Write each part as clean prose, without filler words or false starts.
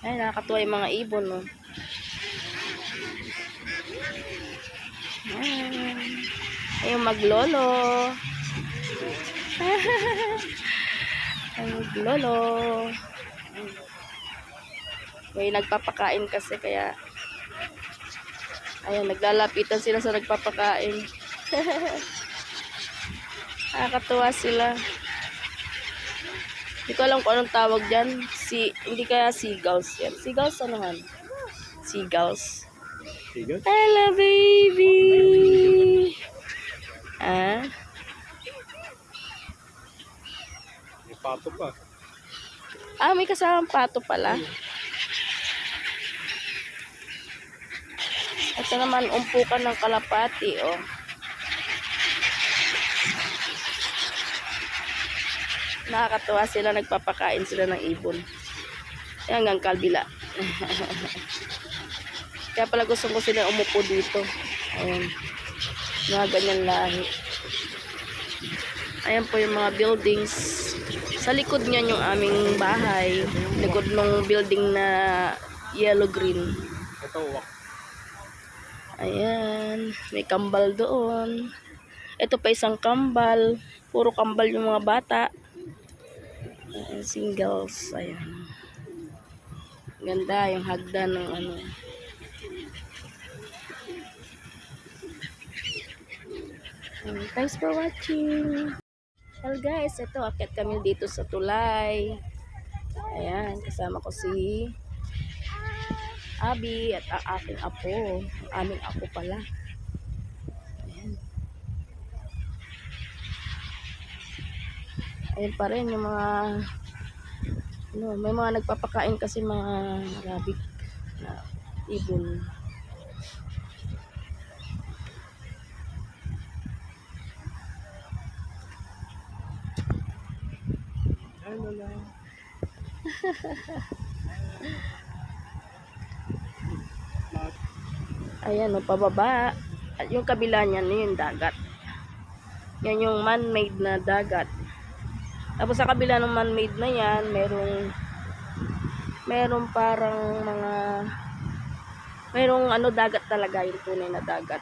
Ay, nakakatuwa yung mga ibon, no? Ayun, maglolo. Ay, maglolo. May nagpapakain kasi, kaya ayan, naglalapitan sila sa nagpapakain. Nakakatuwa sila. Hindi ko alam kung anong tawag dyan. Hindi kaya seagulls yan. Seagulls, ano han? Seagulls. Hello, baby! Ah? May pato pa. Ah, may kasamang pato pala. Ito naman, umpukan ng kalapati, oh. Nakakatuwa sila, nagpapakain sila ng ibon. Yan hanggang kalbila. Kaya pala gusto ko sila umupo dito. Ayan. Mga ganyan lahi. Ayan po yung mga buildings. Sa likod niyan yung aming bahay. Likod ng building na yellow-green. Ito, wak. Ayan. May kambal doon. Ito pa isang kambal. Puro kambal yung mga bata. Ayan, singles. Ayan. Ganda yung hagdan ng ano. Thanks for watching. Well guys, ito, akit kami dito sa tulay. Ayan, kasama ko si Abby at ang aking apo. Ang aming apo pala. Ayan. Ayan pa rin yung mga ano, may mga nagpapakain kasi mga rabbit na ibon. Ano lang. Ayan, no, pababa. At yung kabila niyan, yung dagat. Yan yung man-made na dagat. Tapos sa kabila ng man-made na yan, merong parang merong ano, dagat talaga, yung tunay na dagat.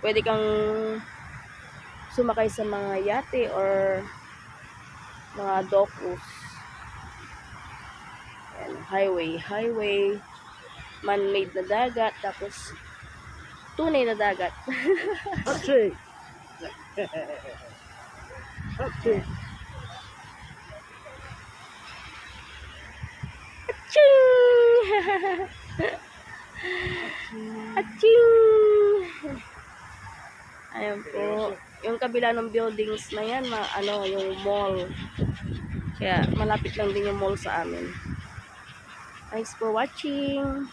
Pwede kang sumakay sa mga yate or mga docus. Ayan, highway, man-made na dagat, tapos tunay na dagat. Okay. Okay. Aching! Aching! Ayan po. Yung kabila ng buildings na yan, yung mall. Kaya malapit lang din yung mall sa amin. Thanks for watching.